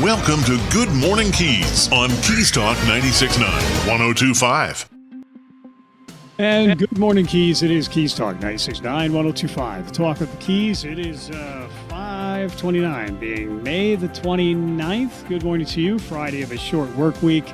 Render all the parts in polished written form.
Welcome to Good Morning Keys on Keys Talk 96.9, 102.5. And good morning, Keys. It is Keys Talk 96.9, 102.5. The talk of the Keys. It is 5/29, being May the 29th. Good morning to you. Friday of a short work week.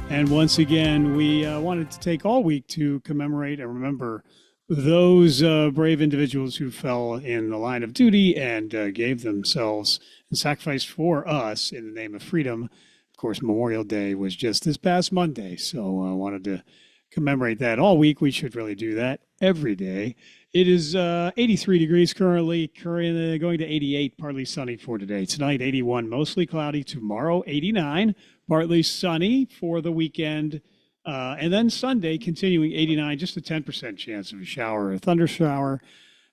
And once again, we wanted to take all week to commemorate and remember those brave individuals who fell in the line of duty and gave themselves and sacrificed for us in the name of freedom. Of course, Memorial Day was just this past Monday, so I wanted to commemorate that all week. We should really do that every day. It is 83 degrees currently, going to 88, partly sunny for today. Tonight, 81, mostly cloudy. Tomorrow, 89, partly sunny for the weekend. And then Sunday, continuing 89, just a 10% chance of a shower or a thunder shower.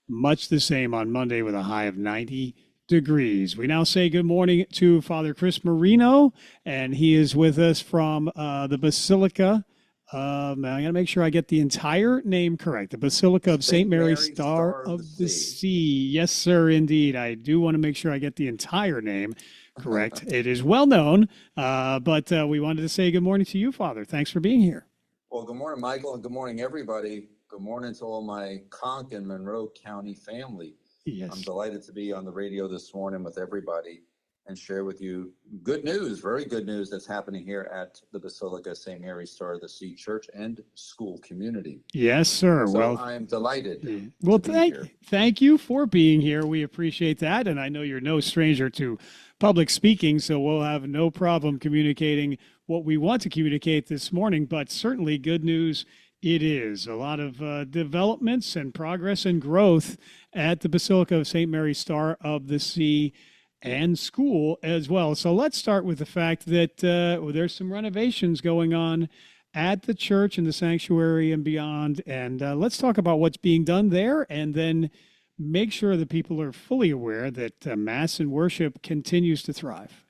Much the same on Monday with a high of 90 degrees. We now say good morning to Father Chris Marino, and he is with us from the Basilica. I got to make sure I get the entire name correct. The Basilica of St. Mary, Star of the Sea. Yes, sir, indeed. I do want to make sure I get the entire name correct. It is well known, but we wanted to say good morning to you, Father. Thanks for being here. Well, good morning, Michael, and good morning, everybody. Good morning to all my Conk and Monroe County family. Yes. I'm delighted to be on the radio this morning with everybody and share with you good news, very good news that's happening here at the Basilica St. Mary Star of the Sea Church and school community. Yes, sir. So well, I am delighted. Yeah. Well, to be here. thank you for being here. We appreciate that. And I know you're no stranger to public speaking, so we'll have no problem communicating what we want to communicate this morning. But certainly good news it is. A lot of developments and progress and growth at the Basilica of St. Mary Star of the Sea and school as well. So let's start with the fact that there's some renovations going on at the church and the sanctuary and beyond. And let's talk about what's being done there, and then make sure that people are fully aware that Mass and worship continues to thrive.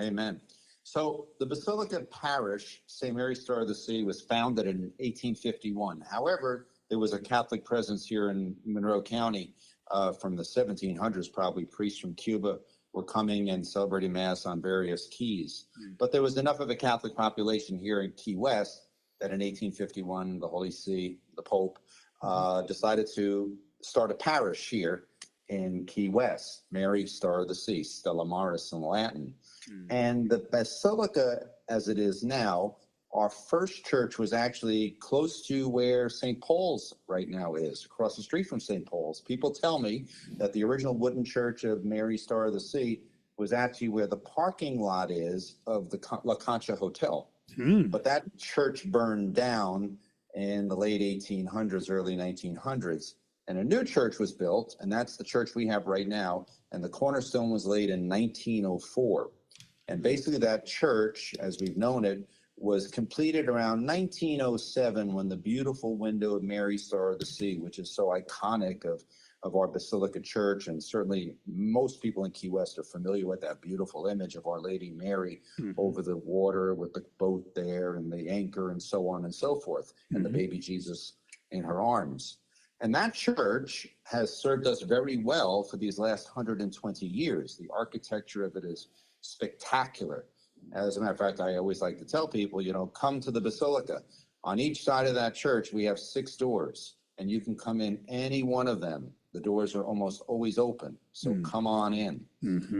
Amen. So the Basilica Parish, St. Mary Star of the Sea, was founded in 1851. However, there was a Catholic presence here in Monroe County from the 1700s, probably priests from Cuba were coming and celebrating Mass on various keys. But there was enough of a Catholic population here in Key West that in 1851, the Holy See, the Pope, decided to start a parish here in Key West, Mary Star of the Sea, Stella Maris in Latin. And the Basilica, as it is now, our first church was actually close to where St. Paul's right now is, across the street from St. Paul's. People tell me that the original wooden church of Mary Star of the Sea was actually where the parking lot is of the La Concha Hotel. But that church burned down in the late 1800s, early 1900s. And a new church was built, and that's the church we have right now. And the cornerstone was laid in 1904. And basically that church, as we've known it, was completed around 1907 when the beautiful window of Mary Star of the Sea, which is so iconic of our Basilica Church, and certainly most people in Key West are familiar with that beautiful image of Our Lady Mary over the water with the boat there and the anchor and so on and so forth, and the baby Jesus in her arms. And that church has served us very well for these last 120 years. The architecture of it is spectacular. As a matter of fact, I always like to tell people, come to the Basilica. On each side of that church, we have 6 doors, and you can come in any one of them. The doors are almost always open, so come on in.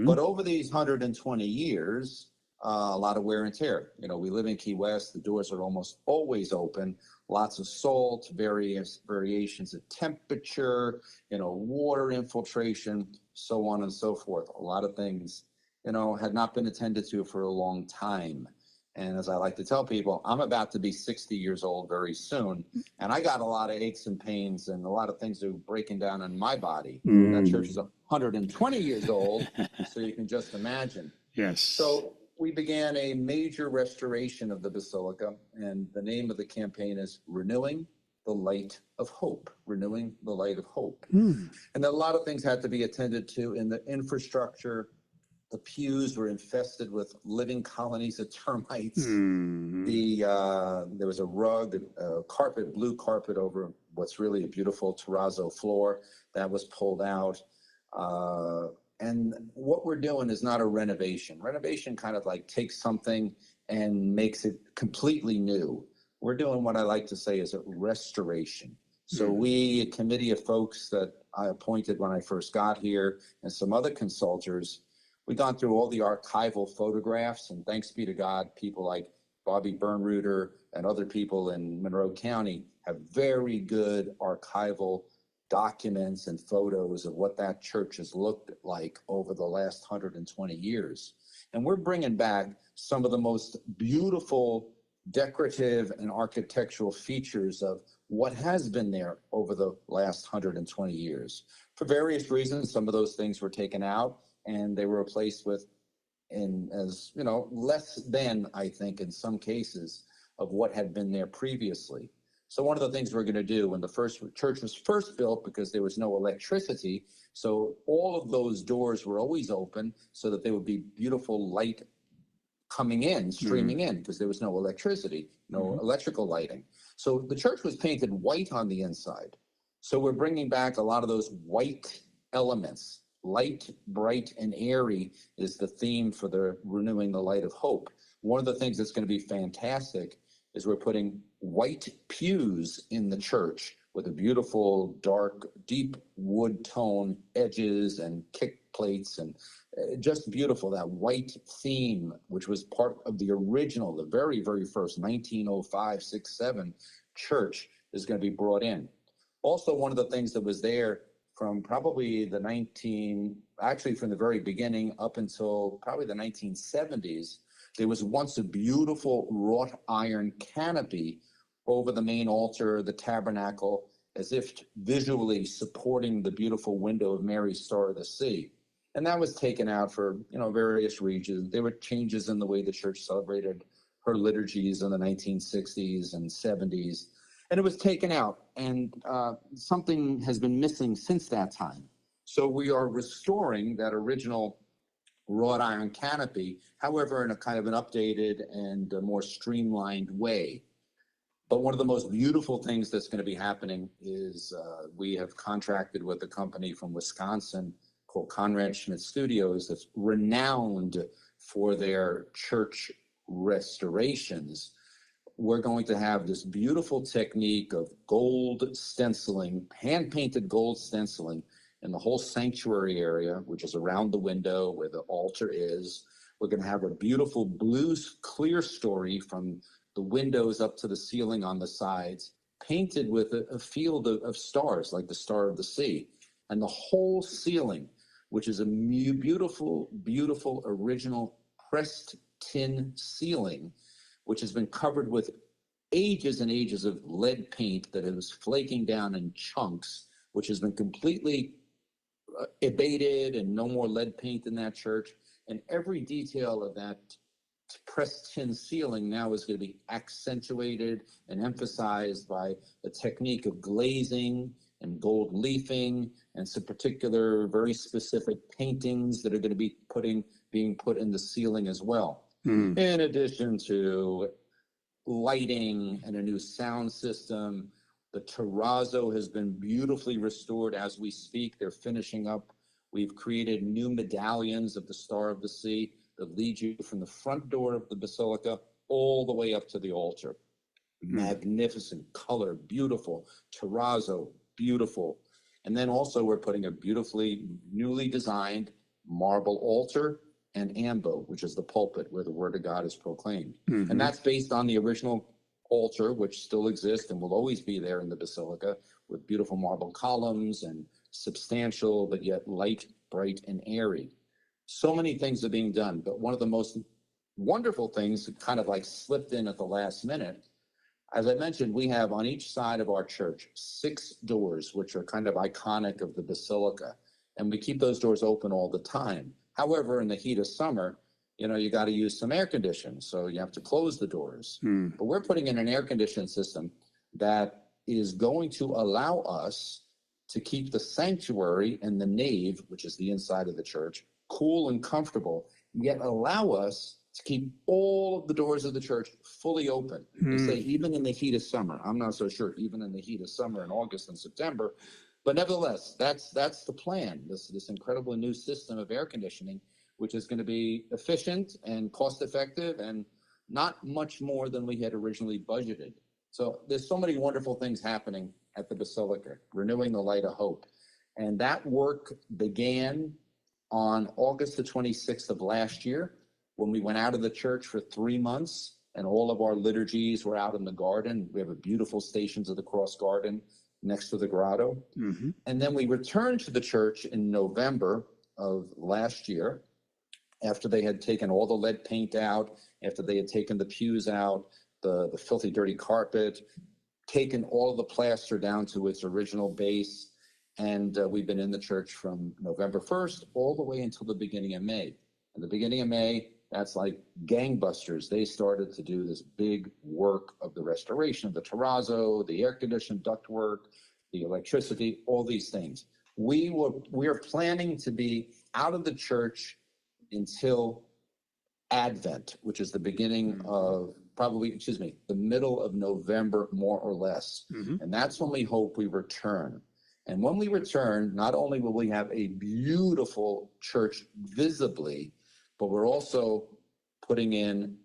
But over these 120 years, a lot of wear and tear. We live in Key West. The doors are almost always open. Lots of salt, various variations of temperature, water infiltration, so on and so forth. A lot of things had not been attended to for a long time. And as I like to tell people, I'm about to be 60 years old very soon. And I got a lot of aches and pains and a lot of things that are breaking down in my body. That church is 120 years old, so you can just imagine. Yes. So we began a major restoration of the Basilica, and the name of the campaign is Renewing the Light of Hope. Renewing the Light of Hope. And a lot of things had to be attended to in the infrastructure. The pews were infested with living colonies of termites. There was a rug, blue carpet over what's really a beautiful terrazzo floor that was pulled out. And what we're doing is not a renovation. Renovation kind of like takes something and makes it completely new. We're doing what I like to say is a restoration. So we, a committee of folks that I appointed when I first got here, and some other consultants, we've gone through all the archival photographs, and thanks be to God, people like Bobby Bernruder and other people in Monroe County have very good archival documents and photos of what that church has looked like over the last 120 years. And we're bringing back some of the most beautiful decorative and architectural features of what has been there over the last 120 years. For various reasons, some of those things were taken out and they were replaced with, in as you know, less than, I think, in some cases, of what had been there previously. So one of the things we're going to do when the first church was first built, because there was no electricity, so all of those doors were always open so that there would be beautiful light coming in, streaming in, because there was no electricity, no electrical lighting. So the church was painted white on the inside. So we're bringing back a lot of those white elements. Light, bright, and airy is the theme for the Renewing the Light of Hope. One of the things that's going to be fantastic is we're putting white pews in the church with a beautiful, dark, deep wood tone edges and kick plates, and just beautiful. That white theme, which was part of the original, the very, very first 1905, 6, 7 church, is going to be brought in. Also, one of the things that was there from probably from the very beginning up until probably the 1970s, there was once a beautiful wrought iron canopy over the main altar, the tabernacle, as if visually supporting the beautiful window of Mary's Star of the Sea. And that was taken out for, various reasons. There were changes in the way the church celebrated her liturgies in the 1960s and 70s. And it was taken out, and something has been missing since that time. So we are restoring that original wrought iron canopy, however, in a kind of an updated and a more streamlined way. But one of the most beautiful things that's going to be happening is we have contracted with a company from Wisconsin called Conrad Schmidt Studios that's renowned for their church restorations. We're going to have this beautiful technique of gold stenciling, hand-painted gold stenciling in the whole sanctuary area, which is around the window where the altar is. We're going to have a beautiful blue clear story from the windows up to the ceiling on the sides, painted with a field of stars, like the Star of the Sea. And the whole ceiling, which is a beautiful, beautiful original pressed tin ceiling, which has been covered with ages and ages of lead paint that is flaking down in chunks, which has been completely abated, and no more lead paint in that church. And every detail of that pressed tin ceiling now is going to be accentuated and emphasized by a technique of glazing and gold leafing and some particular very specific paintings that are going to be being put in the ceiling as well. In addition to lighting and a new sound system. The terrazzo has been beautifully restored as we speak. They're finishing up. We've created new medallions of the Star of the Sea that lead you from the front door of the basilica all the way up to the altar. Magnificent color, beautiful. Terrazzo, beautiful. And then also we're putting a beautifully newly designed marble altar and ambo, which is the pulpit where the word of God is proclaimed. And that's based on the original altar, which still exists and will always be there in the basilica, with beautiful marble columns and substantial, but yet light, bright, and airy. So many things are being done, but one of the most wonderful things that kind of like slipped in at the last minute, as I mentioned, we have on each side of our church 6 doors, which are kind of iconic of the basilica, and we keep those doors open all the time. However, in the heat of summer, you got to use some air conditioning, so you have to close the doors. But we're putting in an air conditioning system that is going to allow us to keep the sanctuary and the nave, which is the inside of the church, cool and comfortable, yet allow us to keep all of the doors of the church fully open. They say even in the heat of summer, I'm not so sure, even in the heat of summer in August and September, But nevertheless, that's the plan. This incredible new system of air conditioning, which is going to be efficient and cost effective and not much more than we had originally budgeted. So there's so many wonderful things happening at the Basilica, renewing the light of hope. And that work began on August the 26th of last year when we went out of the church for 3 months and all of our liturgies were out in the garden. We have a beautiful Stations of the Cross garden next to the grotto. Mm-hmm. And then we returned to the church in November of last year after they had taken all the lead paint out, after they had taken the pews out, the filthy, dirty carpet, taken all the plaster down to its original base. And we've been in the church from November 1st all the way until the beginning of May. And the beginning of May, that's like gangbusters. They started to do this big work of the restoration of the terrazzo, the air-conditioned ductwork, the electricity, all these things. We are planning to be out of the church until Advent, which is the beginning of the middle of November, more or less. Mm-hmm. And that's when we hope we return. And when we return, not only will we have a beautiful church visibly, but we're also putting in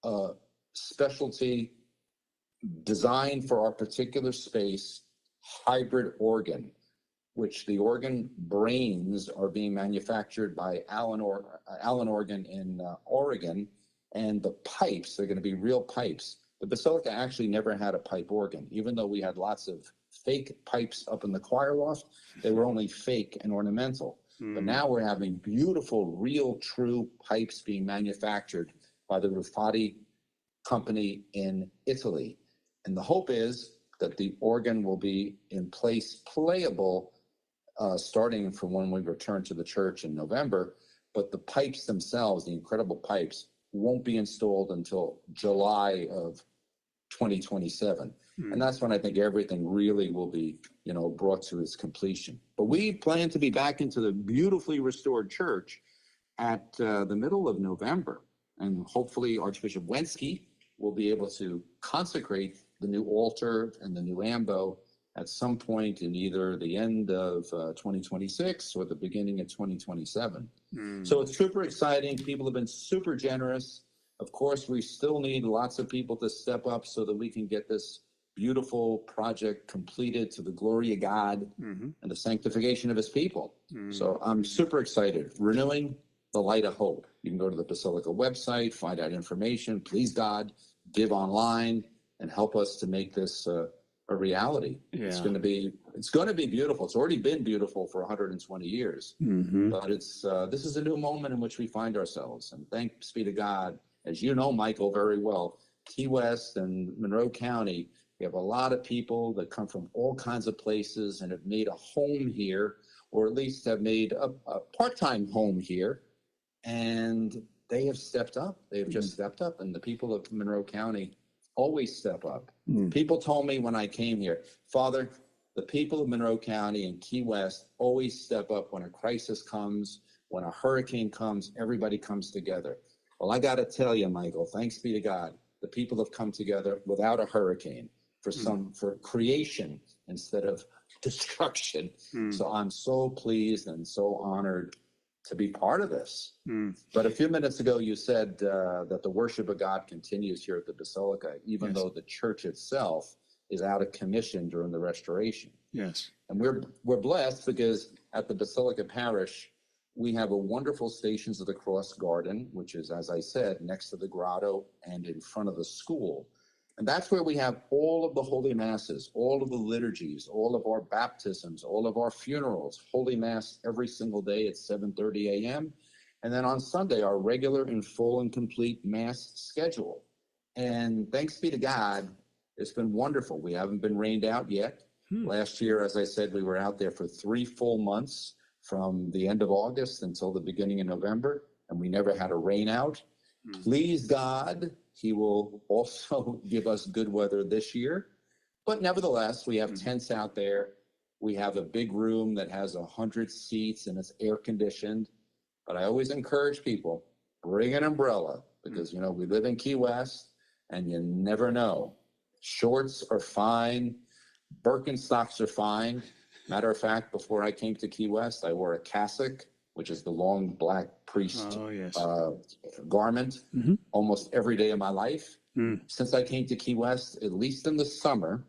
a specialty designed for our particular space, hybrid organ, which the organ brains are being manufactured by Allen Organ in Oregon, and the pipes, they're going to be real pipes. The Basilica actually never had a pipe organ, even though we had lots of fake pipes up in the choir loft. They were only fake and ornamental. But now we're having beautiful, real, true pipes being manufactured by the Rufati company in Italy. And the hope is that the organ will be in place, playable, starting from when we return to the church in November. But the pipes themselves, the incredible pipes, won't be installed until July of 2027. And that's when I think everything really will be, brought to its completion. But we plan to be back into the beautifully restored church at the middle of November. And hopefully Archbishop Wensky will be able to consecrate the new altar and the new ambo at some point in either the end of 2026 or the beginning of 2027. So it's super exciting. People have been super generous. Of course, we still need lots of people to step up so that we can get this beautiful project completed to the glory of God and the sanctification of his people. So I'm super excited. Renewing the light of hope. You can go to the Basilica website, find out information. Please God, give online, and help us to make this a reality. Yeah. It's going to be beautiful. It's already been beautiful for 120 years, but this is a new moment in which we find ourselves. And thanks be to God, as you know, Michael, very well, Key West and Monroe County, we have a lot of people that come from all kinds of places and have made a home here, or at least have made a part-time home here. And they have stepped up. They have just stepped up. And the people of Monroe County always step up. People told me when I came here, Father, the people of Monroe County and Key West always step up when a crisis comes, when a hurricane comes, everybody comes together. Well, I got to tell you, Michael, thanks be to God, the people have come together without a hurricane for creation instead of destruction. So I'm so pleased and so honored to be part of this. But a few minutes ago, you said that the worship of God continues here at the Basilica, even though the church itself is out of commission during the restoration. Yes. And we're blessed because at the Basilica Parish, we have a wonderful Stations of the Cross garden, which is, as I said, next to the grotto and in front of the school. And that's where we have all of the Holy Masses, all of the liturgies, all of our baptisms, all of our funerals, Holy Mass every single day at 7:30 a.m. And then on Sunday, our regular and full and complete Mass schedule. And thanks be to God, it's been wonderful. We haven't been rained out yet. Last year, as I said, we were out there for 3 full months from the end of August until the beginning of November, and we never had a rain out. Please God, he will also give us good weather this year. But nevertheless, we have tents out there. We have a big room that has 100 seats and it's air conditioned. But I always encourage people, bring an umbrella because, we live in Key West and you never know. Shorts are fine. Birkenstocks are fine. Matter of fact, before I came to Key West, I wore a cassock, which is the long black priest yes. garment, almost every day of my life. Since I came to Key West, at least in the summer,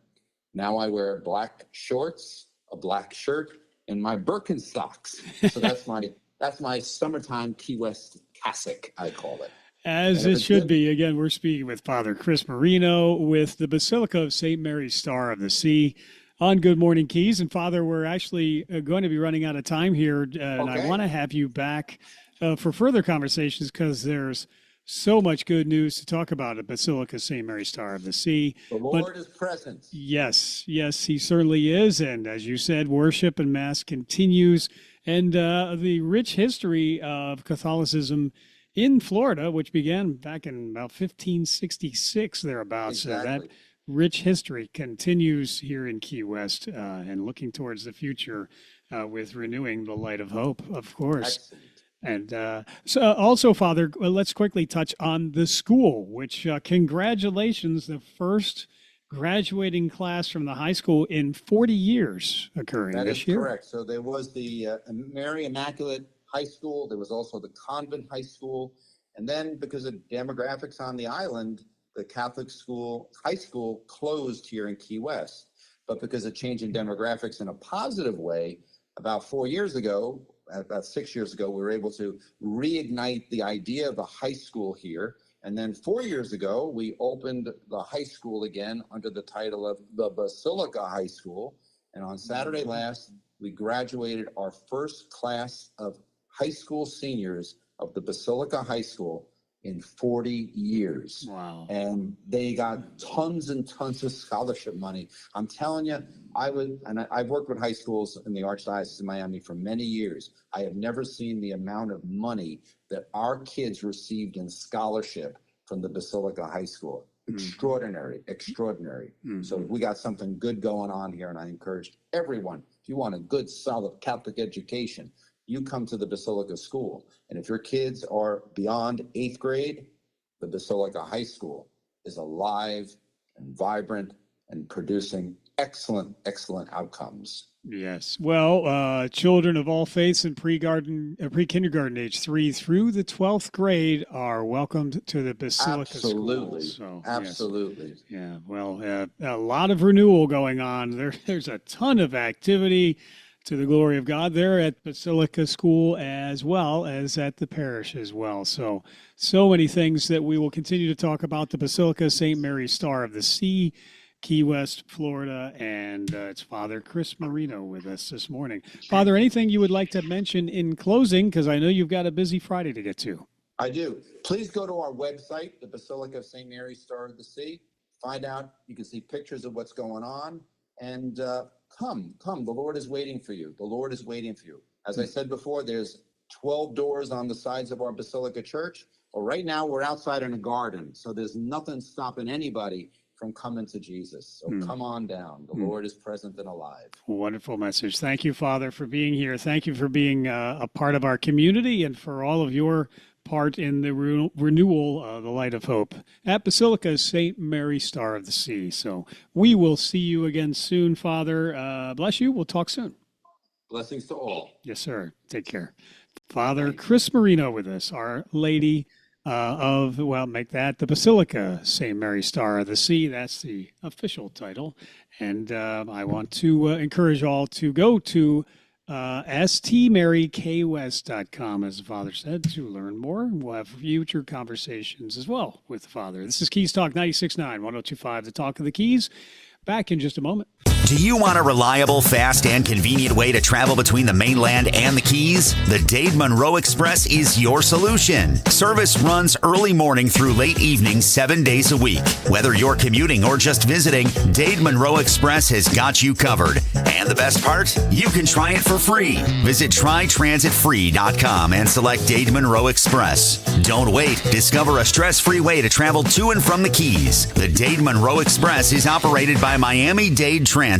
now I wear black shorts, a black shirt, and my Birkenstocks. So that's my summertime Key West cassock, I call it. As it should be. Again, we're speaking with Father Chris Marino with the Basilica of St. Mary Star of the Sea on Good Morning Keys. And Father, we're actually going to be running out of time here, and I want to have you back for further conversations because there's so much good news to talk about at Basilica St. Mary Star of the Sea. The Lord is present. Yes, he certainly is. And as you said, worship and Mass continues. And the rich history of Catholicism in Florida, which began back in about 1566, thereabouts. Exactly. That rich history continues here in Key West and looking towards the future with renewing the light of hope, of course. Excellent. And so also, Father, let's quickly touch on the school, which congratulations, the first graduating class from the high school in 40 years occurring this year. That is correct. So there was the Mary Immaculate High School. There was also the Convent High School. And then because of demographics on the island, the Catholic school, high school closed here in Key West. But because of changing demographics in a positive way, about 4 years ago, about 6 years ago, we were able to reignite the idea of a high school here. And then 4 years ago, we opened the high school again under the title of the Basilica High School. And on Saturday last, we graduated our first class of high school seniors of the Basilica High School in 40 years. Wow. And they got tons and tons of scholarship money. I'm telling you, I've worked with high schools in the Archdiocese of Miami for many years. I have never seen the amount of money that our kids received in scholarship from the Basilica High School. Extraordinary. So we got something good going on here, and I encourage everyone, if you want a good, solid Catholic education, you come to the Basilica School. And if your kids are beyond 8th grade, the Basilica High School is alive and vibrant and producing excellent outcomes. Yes. Well, children of all faiths in pre-kindergarten age 3 through the 12th grade are welcomed to the Basilica Absolutely. School. So, Absolutely. Yes. Yeah. Well, a lot of renewal going on. There's a ton of activity to the glory of God there at Basilica School as well as at the parish as well. So many things that we will continue to talk about. The Basilica St. Mary Star of the Sea, Key West, Florida, and it's Father Chris Marino with us this morning. Father, anything you would like to mention in closing? Because I know you've got a busy Friday to get to. I do. Please go to our website, the Basilica of St. Mary Star of the Sea. Find out. You can see pictures of what's going on. And come. The Lord is waiting for you. The Lord is waiting for you. As I said before, there's 12 doors on the sides of our Basilica Church. Well, right now we're outside in a garden, so there's nothing stopping anybody from coming to Jesus. So come on down. The Lord is present and alive. Wonderful message. Thank you, Father, for being here. Thank you for being a part of our community and for all of your part in the renewal, the light of hope at Basilica St. Mary Star of the Sea. So we will see you again soon, Father. Bless you. We'll talk soon. Blessings to all. Yes, sir. Take care. Father Chris Marino with us, Our Lady make that the Basilica St. Mary Star of the Sea. That's the official title. And I want to encourage all to go to stmarykwest.com, as the Father said, to learn more. We'll have future conversations as well with the Father. This is Keys Talk 96.9, 102.5, the Talk of the Keys. Back in just a moment. Do you want a reliable, fast, and convenient way to travel between the mainland and the Keys? The Dade Monroe Express is your solution. Service runs early morning through late evening, 7 days a week. Whether you're commuting or just visiting, Dade Monroe Express has got you covered. And the best part? You can try it for free. Visit trytransitfree.com and select Dade Monroe Express. Don't wait. Discover a stress-free way to travel to and from the Keys. The Dade Monroe Express is operated by Miami-Dade Transit.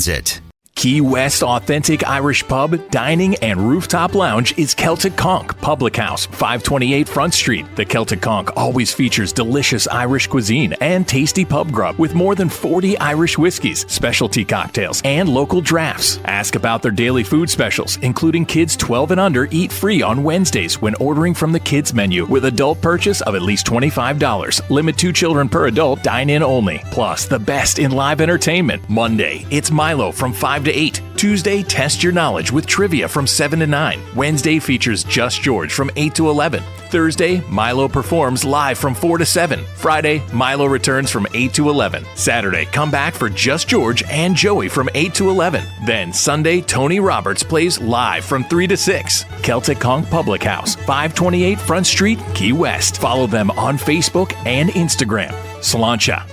Key West authentic Irish pub, dining, and rooftop lounge is Celtic Conch Public House, 528 Front Street. The Celtic Conch always features delicious Irish cuisine and tasty pub grub with more than 40 Irish whiskeys, specialty cocktails, and local drafts. Ask about their daily food specials, including kids 12 and under eat free on Wednesdays when ordering from the kids menu with adult purchase of at least $25. Limit 2 children per adult, dine in only. Plus, the best in live entertainment. Monday, it's Milo from 5 to 8. Tuesday, test your knowledge with trivia from 7 to 9. Wednesday features Just George from 8 to 11. Thursday, Milo performs live from 4 to 7. Friday, Milo returns from 8 to 11. Saturday, come back for Just George and Joey from 8 to 11. Then Sunday, Tony Roberts plays live from 3 to 6. Celtic Conch Public House, 528 Front Street, Key West. Follow them on Facebook and Instagram. Sláinte.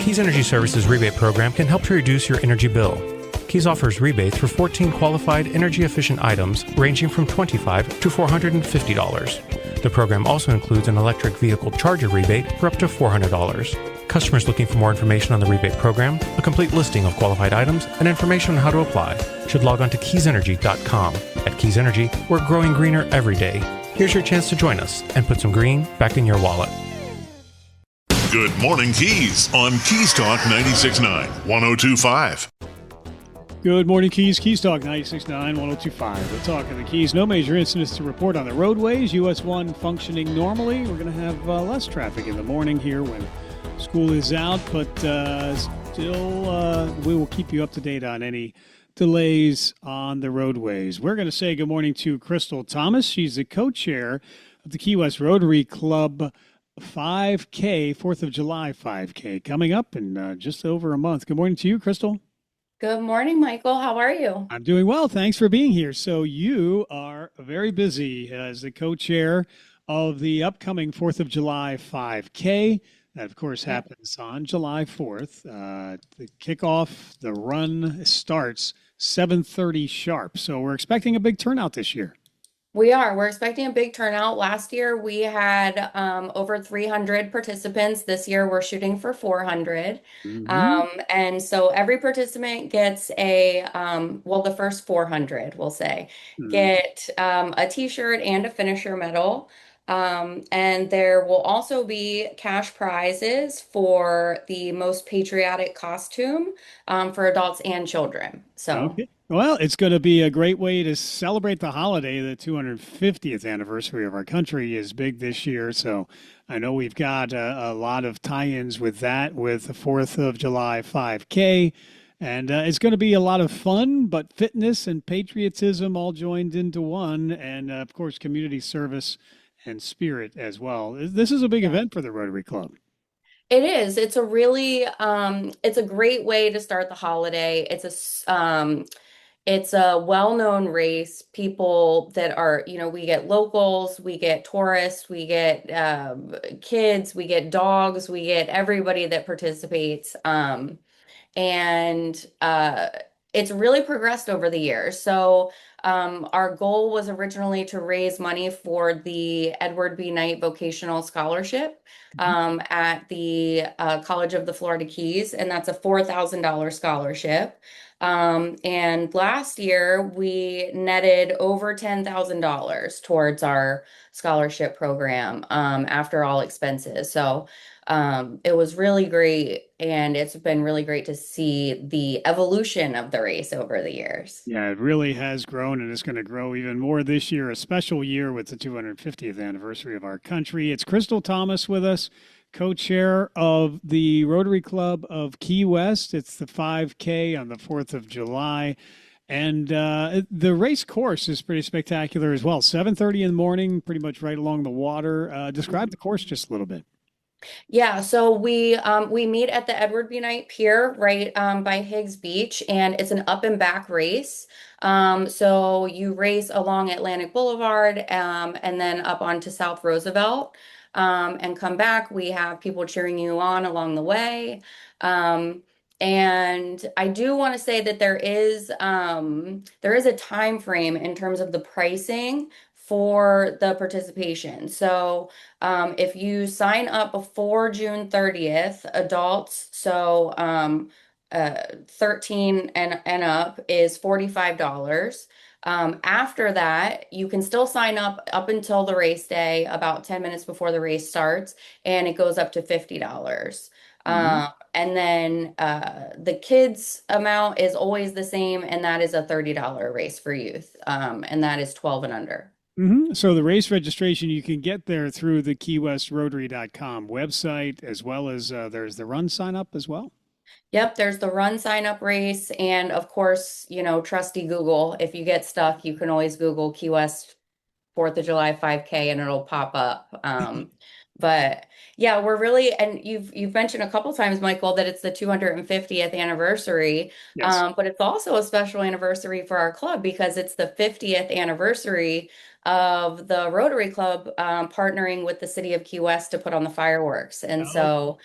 Keys Energy Services rebate program can help to reduce your energy bill. Keys offers rebates for 14 qualified energy-efficient items ranging from $25 to $450. The program also includes an electric vehicle charger rebate for up to $400. Customers looking for more information on the rebate program, a complete listing of qualified items, and information on how to apply should log on to keysenergy.com. At Keys Energy, we're growing greener every day. Here's your chance to join us and put some green back in your wallet. Good morning, Keys on Keys Talk 96.9, 102.5. Good morning, Keys. Keys Talk 96.9, 102.5. The talk of the Keys. No major incidents to report on the roadways. US 1 functioning normally. We're going to have less traffic in the morning here when school is out, but still we will keep you up to date on any delays on the roadways. We're going to say good morning to Crystal Thomas. She's the co-chair of the Key West Rotary Club 5K, 4th of July 5K, coming up in just over a month. Good morning to you, Crystal. Good morning, Michael. How are you? I'm doing well. Thanks for being here. So you are very busy as the co-chair of the upcoming 4th of July 5K. That, of course, happens on July 4th. The kickoff, the run starts 7:30 sharp. So we're expecting a big turnout this year. We are. We're expecting a big turnout. Last year, we had over 300 participants. This year, we're shooting for 400. And so every participant gets the first 400, we'll say, get a t-shirt and a finisher medal. And there will also be cash prizes for the most patriotic costume for adults and children. So. Okay. Well, it's going to be a great way to celebrate the holiday. The 250th anniversary of our country is big this year. So I know we've got a lot of tie-ins with that, with the 4th of July 5K. And it's going to be a lot of fun, but fitness and patriotism all joined into one. And, of course, community service and spirit as well. This is a big event for the Rotary Club. It is. It's a really, it's a great way to start the holiday. It's a well-known race. People that are, we get locals, we get tourists, we get kids, we get dogs, we get everybody that participates. And it's really progressed over the years. So our goal was originally to raise money for the Edward B. Knight Vocational Scholarship at the College of the Florida Keys, and that's a $4,000 scholarship. And last year we netted over $10,000 towards our scholarship program after all expenses. So it was really great, and it's been really great to see the evolution of the race over the years. Yeah, it really has grown, and it's going to grow even more this year, a special year with the 250th anniversary of our country. It's Crystal Thomas with us, co-chair of the Rotary Club of Key West. It's the 5K on the 4th of July. And the race course is pretty spectacular as well. 7:30 in the morning, pretty much right along the water. Describe the course just a little bit. Yeah, so we meet at the Edward B. Knight Pier right by Higgs Beach, and it's an up and back race. So you race along Atlantic Boulevard and then up onto South Roosevelt and come back. We have people cheering you on along the way. And I do want to say that there is a time frame in terms of the pricing for the participation. So if you sign up before June 30th, adults, so 13 and up is $45. After that, you can still sign up until the race day, about 10 minutes before the race starts, and it goes up to $50. Mhm. And then the kids amount is always the same, and that is a $30 race for youth. And that is 12 and under. So the race registration, you can get there through the KeyWestRotary.com website, as well as there's the run sign up as well. Yep, there's the run sign up race, and of course, trusty Google. If you get stuck, you can always Google Key West 4th of July 5K and it'll pop up. But yeah, we're really, and you've mentioned a couple times, Michael, that it's the 250th anniversary. Yes. But it's also a special anniversary for our club because it's the 50th anniversary of the Rotary Club partnering with the city of Key West to put on the fireworks. And Oh, so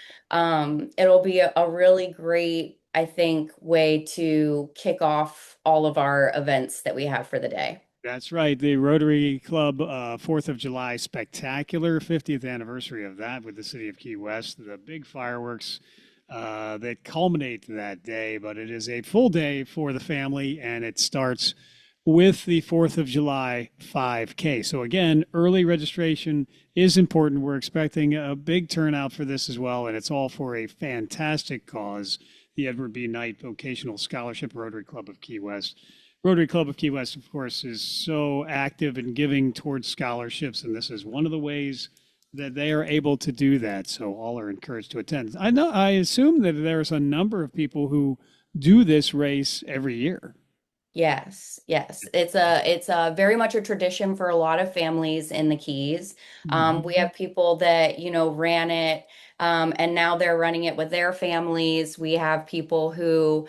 it'll be a really great, I think, way to kick off all of our events that we have for the day. that's right. The Rotary Club 4th of July Spectacular, 50th anniversary of that with the city of Key West. The big fireworks that culminate that day, but it is a full day for the family, and it starts with the 4th of July 5K. So again, early registration is important. We're expecting a big turnout for this as well, and it's all for a fantastic cause, the Edward B. Knight Vocational Scholarship Rotary Club of Key West. Rotary Club of Key West, of course, is so active in giving towards scholarships, and this is one of the ways that they are able to do that. So all are encouraged to attend. I assume that there's a number of people who do this race every year. Yes, yes. It's a very much a tradition for a lot of families in the Keys. We have people that, ran it, and now they're running it with their families. We have people who,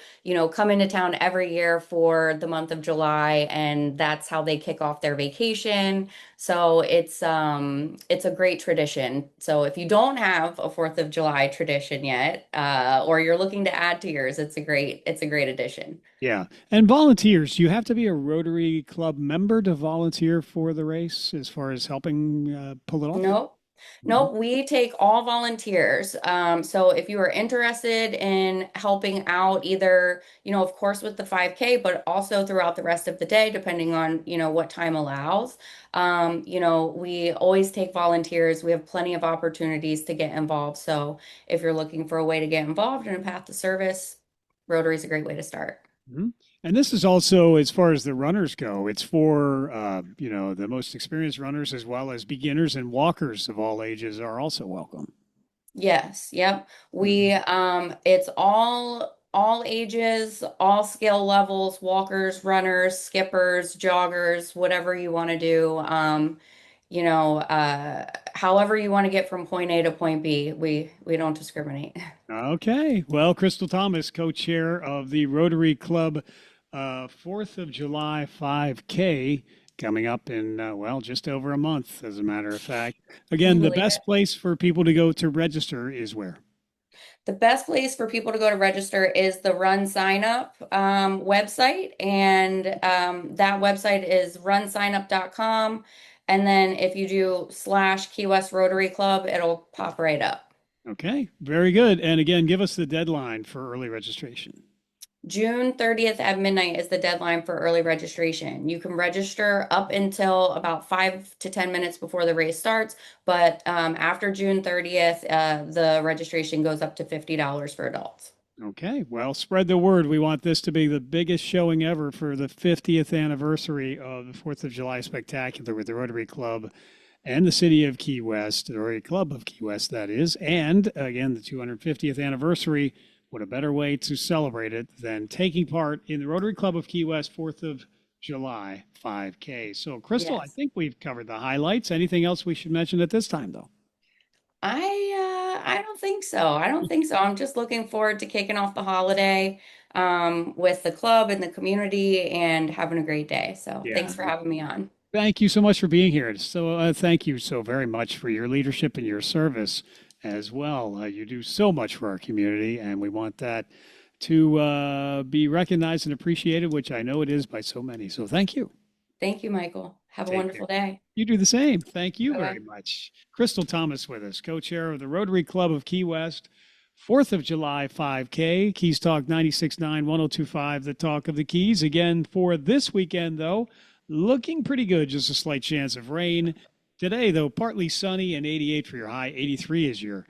come into town every year for the month of July, and that's how they kick off their vacation. So it's a great tradition. So if you don't have a 4th of July tradition yet, or you're looking to add to yours, it's a great addition. Yeah. And volunteers, you have to be a Rotary Club member to volunteer for the race as far as helping pull it off? Nope. Nope, we take all volunteers. So if you are interested in helping out either, of course with the 5K, but also throughout the rest of the day, depending on, what time allows. We always take volunteers. We have plenty of opportunities to get involved. So if you're looking for a way to get involved in a path to service, Rotary is a great way to start. Mhm. And this is also, as far as the runners go, it's for, the most experienced runners as well as beginners and walkers of all ages are also welcome. Yes, yep. It's all ages, all skill levels, walkers, runners, skippers, joggers, whatever you want to do. However you want to get from point A to point B, we don't discriminate. Okay. Well, Crystal Thomas, co-chair of the Rotary Club 4th of July 5K, coming up in, just over a month, as a matter of fact. Again, the Believe best it. place for people to go to register is where? The best place for people to go to register is the Run Sign Up website, and that website is runsignup.com. And then if you do /Key West Rotary Club, it'll pop right up. Okay. Very good. And again, give us the deadline for early registration. June 30th at midnight is the deadline for early registration. You can register up until about 5 to 10 minutes before the race starts, but after June 30th, the registration goes up to $50 for adults. Okay, well, spread the word. We want this to be the biggest showing ever for the 50th anniversary of the 4th of July Spectacular with the Rotary Club and the City of Key West, the Rotary Club of Key West, that is. And again, the 250th anniversary. What a better way to celebrate it than taking part in the Rotary Club of Key West 4th of July 5K. So, Crystal, I Yes. think we've covered the highlights. Anything else we should mention at this time, though? I don't think so. I don't think so. I'm just looking forward to kicking off the holiday with the club and the community and having a great day. So Yeah. thanks for having me on. Thank you so much for being here. So, thank you so very much for your leadership and your service as well. You do so much for our community, and we want that to be recognized and appreciated, which I know it is by so many. So thank you. Thank you, Michael. Have a Take wonderful day. You do the same. Thank you Bye-bye. very much. Crystal Thomas with us, co-chair of the Rotary Club of Key West, 4th of July 5K, Keys Talk 96.9, 102.5, the talk of the Keys. Again, for this weekend, though, looking pretty good. Just a slight chance of rain. Today, though, partly sunny and 88 for your high. 83 is your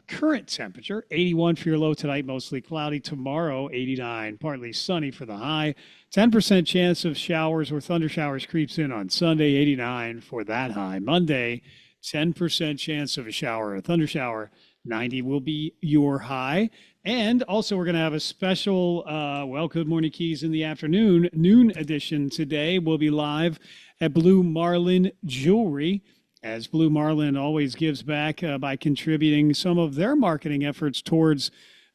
current temperature. 81 for your low tonight, mostly cloudy. Tomorrow, 89, partly sunny for the high. 10% chance of showers or thunder showers creeps in on Sunday, 89 for that high. Monday, 10% chance of a shower or a thunder shower. 90 will be your high. And also, we're going to have a special, Good Morning Keys in the afternoon, noon edition today. We'll be live at Blue Marlin Jewelry, as Blue Marlin always gives back by contributing some of their marketing efforts towards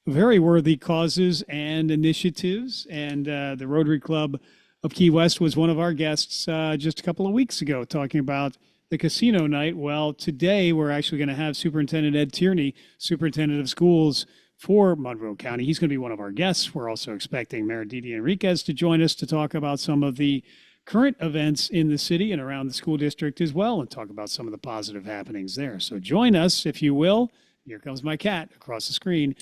very worthy causes and initiatives. And the Rotary Club of Key West was one of our guests just a couple of weeks ago talking about the casino night. Well, today we're actually going to have Superintendent Ed Tierney, Superintendent of Schools for Monroe County. He's going to be one of our guests. We're also expecting Mayor Didi Enriquez to join us to talk about some of the current events in the city and around the school district as well, and talk about some of the positive happenings there. So join us, if you will. Here comes my cat across the screen.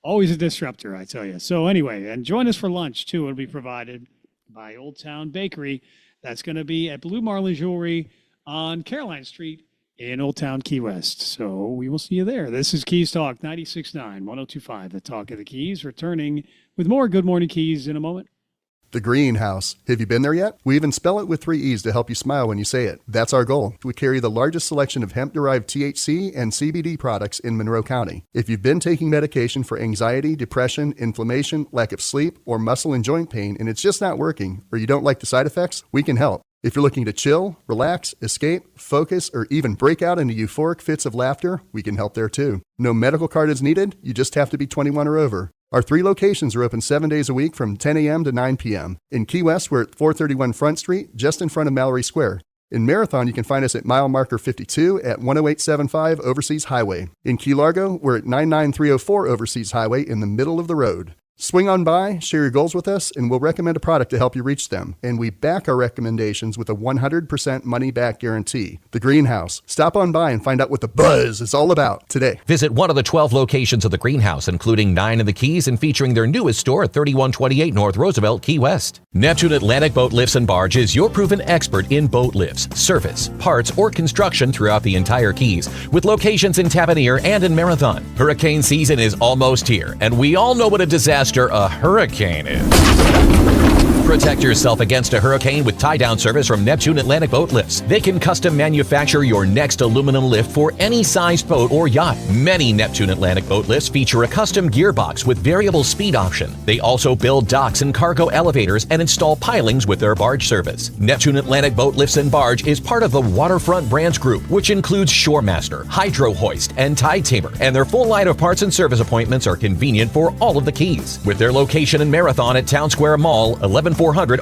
Always a disruptor, I tell you. So anyway, and join us for lunch, too. It'll be provided by Old Town Bakery. That's going to be at Blue Marlin Jewelry on Caroline Street in Old Town Key West. So we will see you there. This is Keys Talk 96.9, 102.5, the talk of the Keys, returning with more Good Morning Keys in a moment. The Greenhouse. Have you been there yet? We even spell it with 3 E's to help you smile when you say it. That's our goal. We carry the largest selection of hemp-derived THC and CBD products in Monroe County. If you've been taking medication for anxiety, depression, inflammation, lack of sleep, or muscle and joint pain, and it's just not working, or you don't like the side effects, we can help. If you're looking to chill, relax, escape, focus, or even break out into euphoric fits of laughter, we can help there too. No medical card is needed. You just have to be 21 or over. Our 3 locations are open 7 days a week from 10 a.m. to 9 p.m. In Key West, we're at 431 Front Street, just in front of Mallory Square. In Marathon, you can find us at mile marker 52 at 10875 Overseas Highway. In Key Largo, we're at 99304 Overseas Highway in the middle of the road. Swing on by, share your goals with us, and we'll recommend a product to help you reach them. And we back our recommendations with a 100% money-back guarantee. The Greenhouse. Stop on by and find out what the buzz is all about today. Visit one of the 12 locations of the Greenhouse, including 9 in the Keys and featuring their newest store at 3128 North Roosevelt, Key West. Neptune Atlantic Boat Lifts and Barge is your proven expert in boat lifts, service, parts, or construction throughout the entire Keys, with locations in Tavernier and in Marathon. Hurricane season is almost here, and we all know what a disaster a hurricane is. Protect yourself against a hurricane with tie-down service from Neptune Atlantic Boat Lifts. They can custom manufacture your next aluminum lift for any size boat or yacht. Many Neptune Atlantic Boat Lifts feature a custom gearbox with variable speed option. They also build docks and cargo elevators and install pilings with their barge service. Neptune Atlantic Boat Lifts and Barge is part of the Waterfront Brands Group, which includes Shoremaster, Hydro Hoist, and Tide Tamer, and their full line of parts and service appointments are convenient for all of the Keys. With their location in Marathon at Town Square Mall, 11400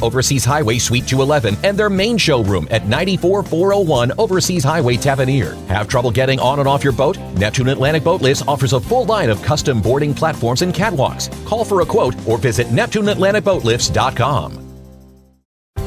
Overseas Highway, Suite 211, and their main showroom at 94401 Overseas Highway, Tavernier. Have trouble getting on and off your boat? Neptune Atlantic Boat Lifts offers a full line of custom boarding platforms and catwalks. Call for a quote or visit NeptuneAtlanticBoatLifts.com.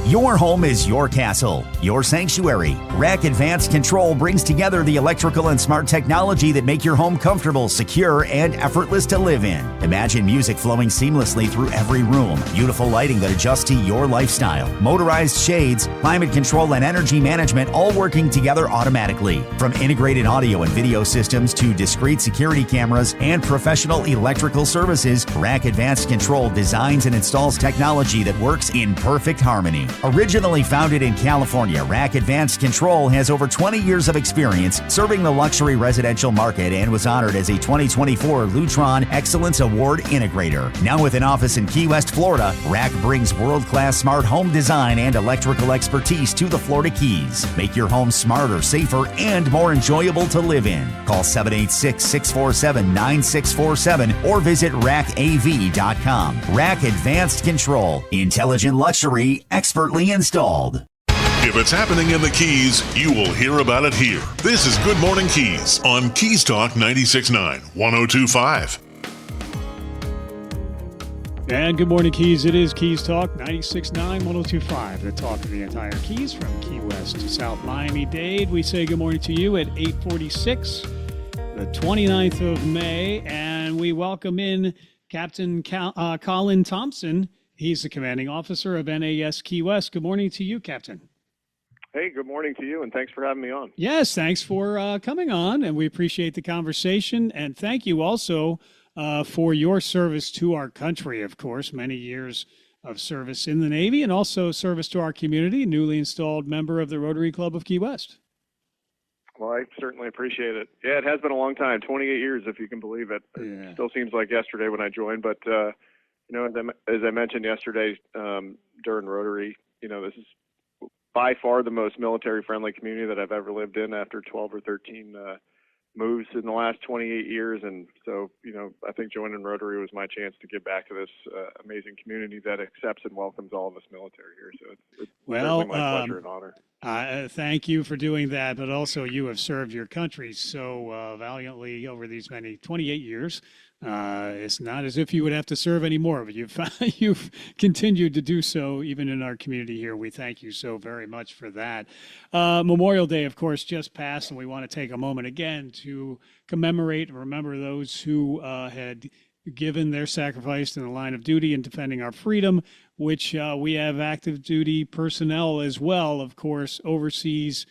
Your home is your castle, your sanctuary. Rack Advanced Control brings together the electrical and smart technology that make your home comfortable, secure, and effortless to live in. Imagine music flowing seamlessly through every room, beautiful lighting that adjusts to your lifestyle, motorized shades, climate control, and energy management all working together automatically. From integrated audio and video systems to discrete security cameras and professional electrical services, Rack Advanced Control designs and installs technology that works in perfect harmony. Originally founded in California, Rack Advanced Control has over 20 years of experience serving the luxury residential market and was honored as a 2024 Lutron Excellence Award Integrator. Now with an office in Key West, Florida, Rack brings world-class smart home design and electrical expertise to the Florida Keys. Make your home smarter, safer, and more enjoyable to live in. Call 786-647-9647 or visit rackav.com. Rack Advanced Control. Intelligent luxury, expertly installed. If it's happening in the Keys, you will hear about it here. This is Good Morning Keys on Keys Talk 96.9, 102.5. And good morning, Keys. It is Keys Talk 96.9, 102.5, the talk of the entire Keys from Key West to South Miami-Dade. We say good morning to you at 8:46, the 29th of May, and we welcome in Captain Colin Thompson. He's the commanding officer of NAS Key West. Good morning to you, Captain. Hey, good morning to you, and thanks for having me on. Yes, thanks for coming on, and we appreciate the conversation. And thank you also for your service to our country, of course, many years of service in the Navy and also service to our community, newly installed member of the Rotary Club of Key West. Well, I certainly appreciate it. Yeah, it has been a long time, 28 years, if you can believe it. Yeah. It still seems like yesterday when I joined, but, as I mentioned yesterday during Rotary, this is by far the most military-friendly community that I've ever lived in after 12 or 13 moves in the last 28 years. And so, I think joining Rotary was my chance to give back to this amazing community that accepts and welcomes all of us military here. So it's certainly my pleasure and honor. Thank you for doing that, but also you have served your country so valiantly over these many 28 years. It's not as if you would have to serve anymore, but you've continued to do so even in our community here. We thank you so very much for that. Memorial Day, of course, just passed, and we want to take a moment again to commemorate and remember those who had given their sacrifice in the line of duty in defending our freedom, which we have active duty personnel as well, of course, overseas,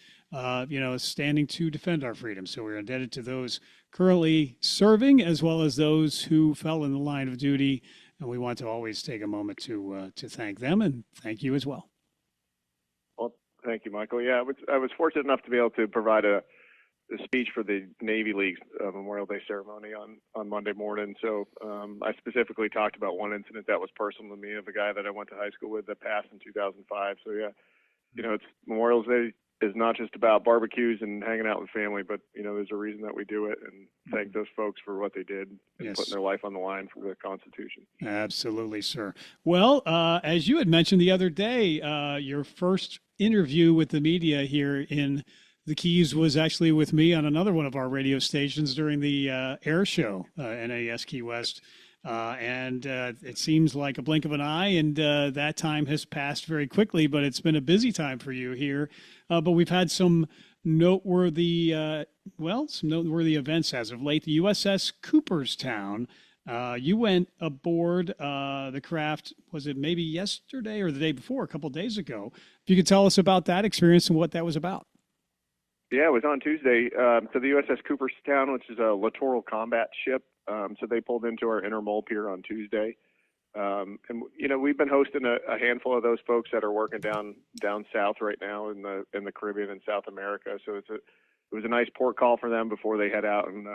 standing to defend our freedom. So we're indebted to those currently serving as well as those who fell in the line of duty. And we want to always take a moment to thank them and thank you as well. Well, thank you, Michael. Yeah, I was fortunate enough to be able to provide a speech for the Navy League's Memorial Day ceremony on Monday morning. So I specifically talked about one incident that was personal to me of a guy that I went to high school with that passed in 2005. So yeah, it's Memorial Day is not just about barbecues and hanging out with family, but there's a reason that we do it, and thank those folks for what they did and Yes. putting their life on the line for the Constitution. Absolutely, sir. Well, as you had mentioned the other day, your first interview with the media here in the Keys was actually with me on another one of our radio stations during the air show, NAS Key West. And it seems like a blink of an eye, and that time has passed very quickly, but it's been a busy time for you here. But we've had some noteworthy events as of late. The USS Cooperstown, you went aboard the craft, was it maybe yesterday or the day before, a couple of days ago? If you could tell us about that experience and what that was about. Yeah, it was on Tuesday. So the USS Cooperstown, which is a littoral combat ship, so they pulled into our inner mole pier on Tuesday. And we've been hosting a handful of those folks that are working down south right now in the Caribbean and South America. So it was a nice port call for them before they head out and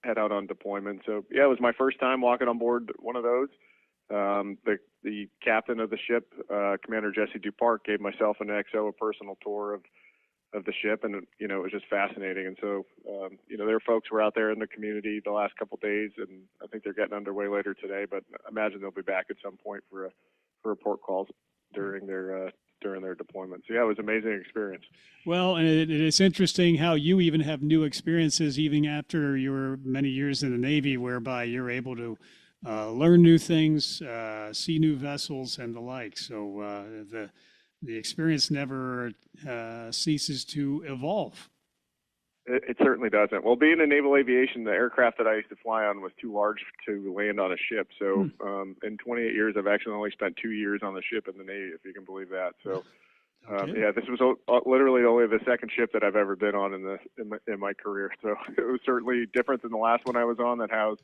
head out on deployment. So yeah, it was my first time walking on board one of those. The captain of the ship, Commander Jesse Duparc, gave myself and XO a personal tour of the ship, and it was just fascinating. And so their folks were out there in the community the last couple of days, and I think they're getting underway later today, but I imagine they'll be back at some point for a port calls during their deployment. So yeah, it was an amazing experience. Well, and it's interesting how you even have new experiences even after your many years in the Navy, whereby you're able to learn new things, see new vessels and the like. So the experience never ceases to evolve. It certainly doesn't. Well, being in naval aviation, the aircraft that I used to fly on was too large to land on a ship. So in 28 years, I've actually only spent 2 years on the ship in the Navy, if you can believe that. So yeah, this was literally only the second ship that I've ever been on in my career. So it was certainly different than the last one I was on that housed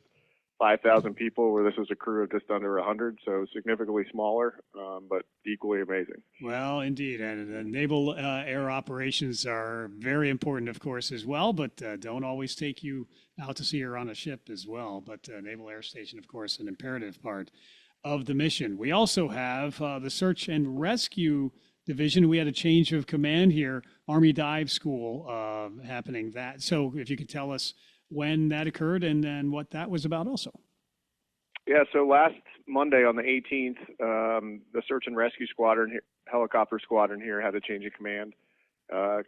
5,000 people, where this was a crew of just under 100, so significantly smaller, but equally amazing. Well, indeed, and naval air operations are very important, of course, as well, but don't always take you out to sea or on a ship as well. But Naval Air Station, of course, an imperative part of the mission. We also have the Search and Rescue Division. We had a change of command here, Army Dive School happening. So if you could tell us when that occurred and then what that was about also. Yeah, so last Monday on the 18th, the Search and Rescue Squadron, helicopter squadron here, had a change of command.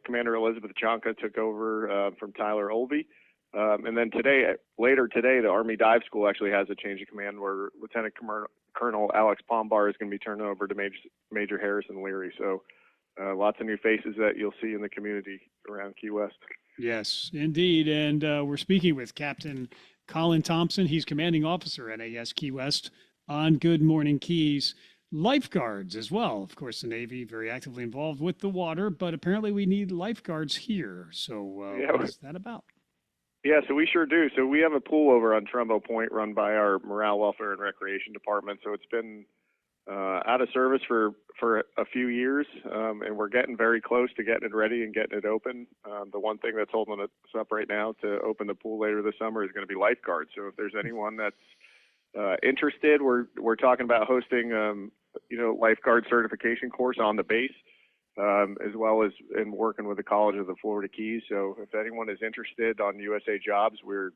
Commander Elizabeth Jonka took over from Tyler Olvey. And then later today, the Army Dive School actually has a change of command where Lieutenant Colonel Alex Pombar is going to be turned over to Major Harrison Leary. So lots of new faces that you'll see in the community around Key West. Yes, indeed. And we're speaking with Captain Colin Thompson. He's commanding officer at NAS Key West on Good Morning Keys. Lifeguards as well. Of course, the Navy very actively involved with the water, but apparently we need lifeguards here. So what is that about? Yeah, so we sure do. So we have a pool over on Trumbo Point run by our Morale, Welfare, and Recreation Department. So it's been out of service for a few years, and we're getting very close to getting it ready and getting it open. The one thing that's holding us up right now to open the pool later this summer is going to be lifeguards. So if there's anyone that's interested, we're talking about hosting lifeguard certification course on the base, as well as in working with the College of the Florida Keys. So if anyone is interested on USA Jobs, we're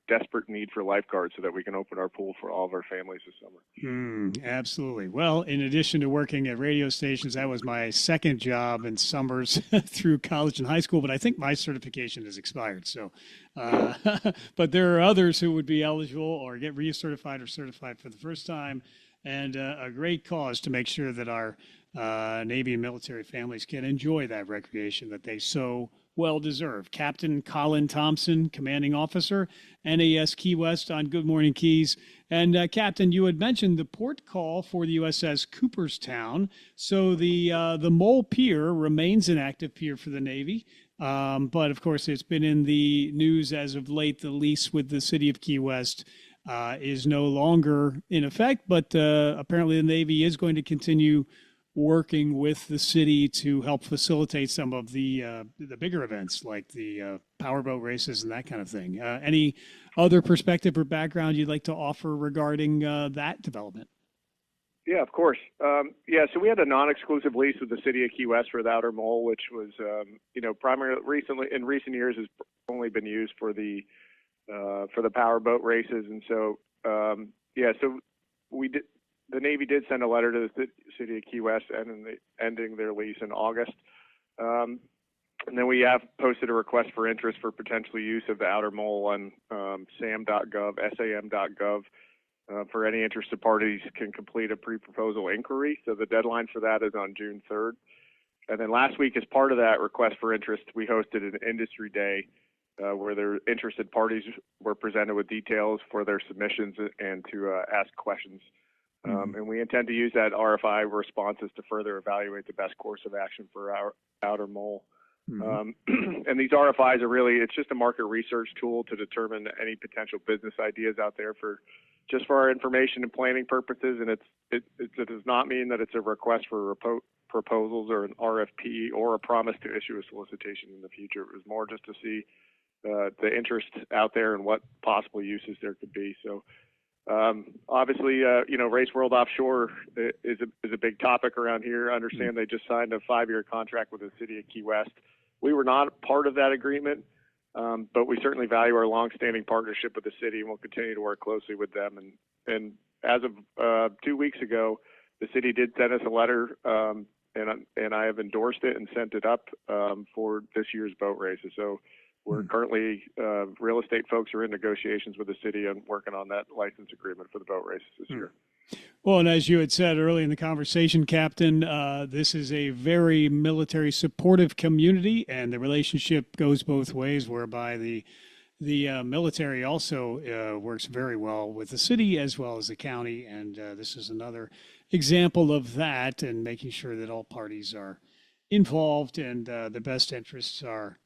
desperate need for lifeguards so that we can open our pool for all of our families this summer. Absolutely. Well, in addition to working at radio stations, that was my second job in summers through college and high school, but I think my certification has expired. So, but there are others who would be eligible or get recertified or certified for the first time, and a great cause to make sure that our Navy and military families can enjoy that recreation that they so well deserve. Captain Colin Thompson, commanding officer, NAS Key West on Good Morning Keys. And Captain, you had mentioned the port call for the USS Cooperstown. So the Mole Pier remains an active pier for the Navy. But of course, it's been in the news as of late. The lease with the city of Key West is no longer in effect, but apparently the Navy is going to continue working with the city to help facilitate some of the bigger events like the powerboat races and that kind of thing. Any other perspective or background you'd like to offer regarding that development? Yeah, of course. So we had a non-exclusive lease with the city of Key West for the Outer Mole, which was, primarily in recent years has only been used for the powerboat races. And so, so we did. The Navy did send a letter to the city of Key West ending their lease in August. And then we have posted a request for interest for potential use of the Outer Mole on sam.gov for any interested parties can complete a pre-proposal inquiry. So the deadline for that is on June 3rd. And then last week, as part of that request for interest, we hosted an industry day where their interested parties were presented with details for their submissions and to ask questions. And we intend to use that RFI responses to further evaluate the best course of action for our Outer Mole. And these RFIs are really, it's just a market research tool to determine any potential business ideas out there for our information and planning purposes. And it does not mean that it's a request for proposals or an RFP or a promise to issue a solicitation in the future. It was more just to see the interest out there and what possible uses there could be. So obviously, Race World Offshore is a big topic around here. I understand they just signed a 5-year contract with the city of Key West. We were not part of that agreement, but we certainly value our longstanding partnership with the city, and we'll continue to work closely with them. And as of 2 weeks ago, the city did send us a letter, and I have endorsed it and sent it up for this year's boat races. So we're currently, real estate folks are in negotiations with the city and working on that license agreement for the boat races this year. Well, and as you had said early in the conversation, Captain, this is a very military supportive community, and the relationship goes both ways, whereby the military also works very well with the city as well as the county, and this is another example of that, and making sure that all parties are involved and the best interests are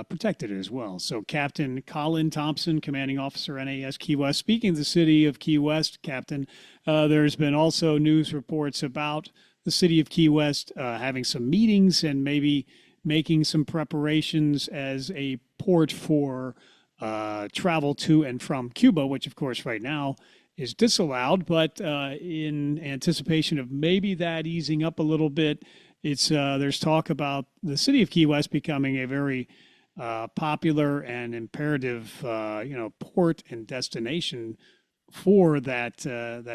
protected as well. So Captain Colin Thompson, commanding officer, NAS Key West. Speaking of the city of Key West, Captain, there's been also news reports about the city of Key West having some meetings and maybe making some preparations as a port for travel to and from Cuba, which of course right now is disallowed, but in anticipation of maybe that easing up a little bit, there's talk about the city of Key West becoming a very popular and imperative, port and destination for that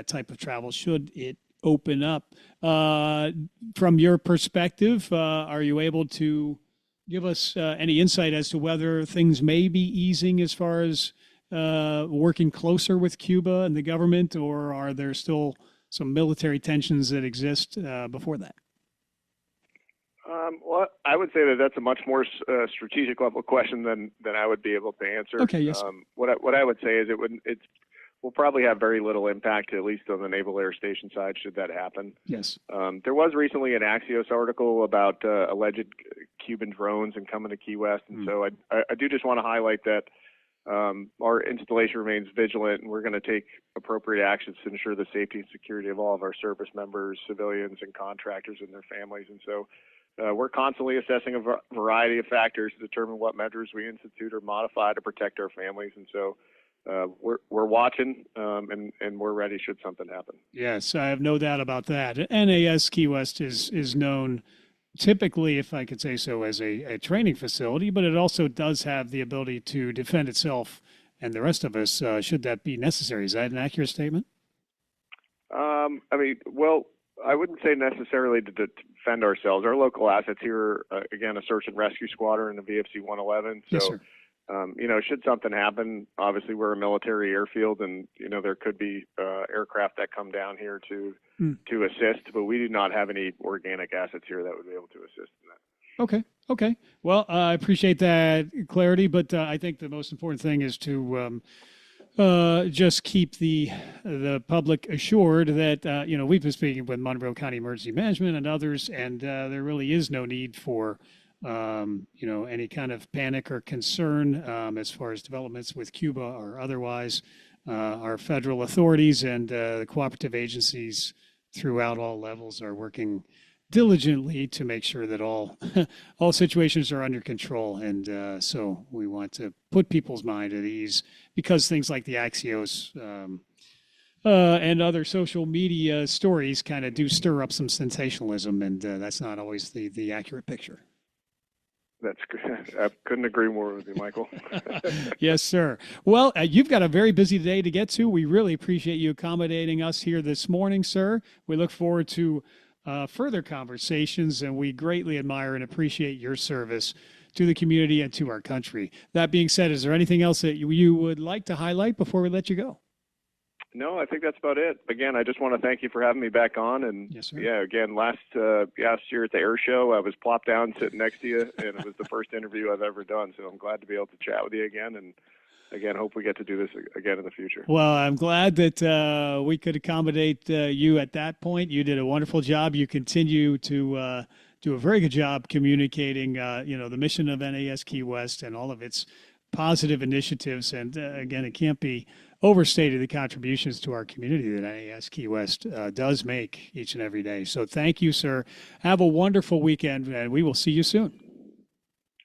type of travel. Should it open up, from your perspective, are you able to give us any insight as to whether things may be easing as far as working closer with Cuba and the government, or are there still military tensions that exist before that? Well, I would say that that's a much more strategic level question than I would be able to answer. Okay, yes. What I would say is will probably have very little impact, at least on the Naval Air Station side, should that happen. Yes. There was recently an Axios article about alleged Cuban drones and coming to Key West, and so I do just want to highlight that our installation remains vigilant, and we're going to take appropriate actions to ensure the safety and security of all of our service members, civilians, and contractors and their families. And so we're constantly assessing a variety of factors to determine what measures we institute or modify to protect our families. And so we're watching and we're ready should something happen. Yes, I have no doubt about that. NAS Key West is known typically, if I could say so, as a training facility, but it also does have the ability to defend itself and the rest of us should that be necessary. Is that an accurate statement? I wouldn't say necessarily to defend ourselves. Our local assets here, again, a search and rescue squadron and a VFC 111. So, yes, sir. Should something happen, obviously we're a military airfield, and there could be aircraft that come down here to assist, but we do not have any organic assets here that would be able to assist in that. Okay. Well, I appreciate that clarity, but I think the most important thing is to just keep the public assured that we've been speaking with Monroe County Emergency Management and others, and there really is no need for any kind of panic or concern as far as developments with Cuba or otherwise. Our federal authorities and the cooperative agencies throughout all levels are working diligently to make sure that all situations are under control. And so we want to put people's mind at ease, because things like the Axios and other social media stories kind of do stir up some sensationalism, and that's not always the accurate picture. That's good. I couldn't agree more with you, Michael. Yes, sir. Well, you've got a very busy day to get to. We really appreciate you accommodating us here this morning, sir. We look forward to further conversations, and we greatly admire and appreciate your service to the community and to our country. That being said, is there anything else that you would like to highlight before we let you go? No, I think that's about it. Again, I just want to thank you for having me back on. And yes, sir. Yeah, again, last year at the air show, I was plopped down sitting next to you, and it was the first interview I've ever done. So I'm glad to be able to chat with you again. And again, hope we get to do this again in the future. Well, I'm glad that we could accommodate you at that point. You did a wonderful job. You continue to do a very good job communicating, the mission of NAS Key West and all of its positive initiatives. And again, it can't be overstated the contributions to our community that NAS Key West does make each and every day. So thank you, sir. Have a wonderful weekend, and we will see you soon.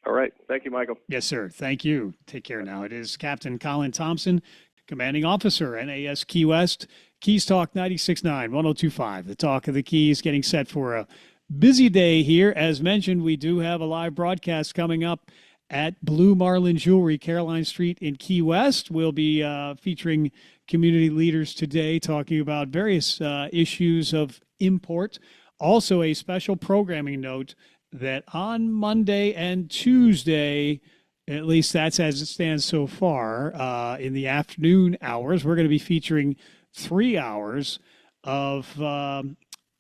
All right. Thank you, Michael. Yes, sir. Thank you. Take care now. It is Captain Colin Thompson, Commanding Officer, NAS Key West. Keys Talk 96.9, 102.5. The Talk of the Keys, getting set for a busy day here. As mentioned, we do have a live broadcast coming up at Blue Marlin Jewelry, Caroline Street in Key West. We'll be featuring community leaders today, talking about various issues of import. Also, a special programming note that on Monday and Tuesday, at least that's as it stands so far, in the afternoon hours, we're going to be featuring 3 hours of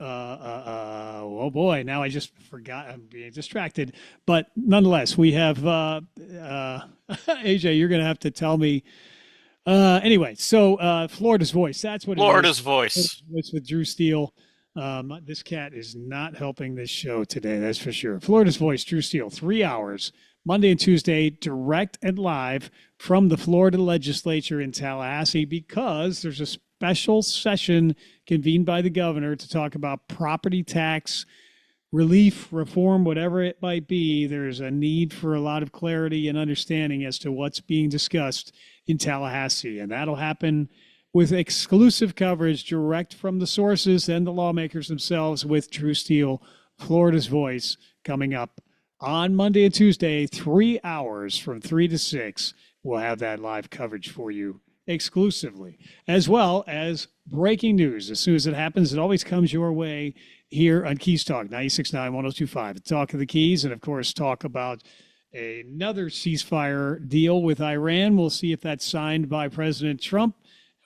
oh boy, now I just forgot. I'm being distracted. But nonetheless, we have AJ, you're going to have to tell me. Anyway, so Florida's Voice. That's what Florida's it is. Voice. It's with Drew Steele. This cat is not helping this show today, that's for sure. Florida's Voice, Drew Steele, 3 hours, Monday and Tuesday, direct and live from the Florida legislature in Tallahassee, because there's a special session convened by the governor to talk about property tax relief, reform, whatever it might be. There's a need for a lot of clarity and understanding as to what's being discussed in Tallahassee, and that'll happen with exclusive coverage direct from the sources and the lawmakers themselves with Drew Steele, Florida's Voice, coming up on Monday and Tuesday, 3 hours from 3 to 6. We'll have that live coverage for you exclusively, as well as breaking news. As soon as it happens, it always comes your way here on Keys Talk 96.9, 102.5. The Talk of the Keys, and of course, talk about another ceasefire deal with Iran. We'll see if that's signed by President Trump,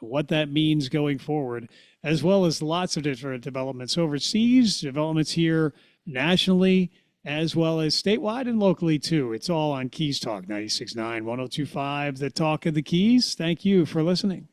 what that means going forward as well as lots of different developments overseas, developments here nationally, as well as statewide and locally, too. It's all on Keys Talk 96.9, 102.5, the talk of the Keys. Thank you for listening.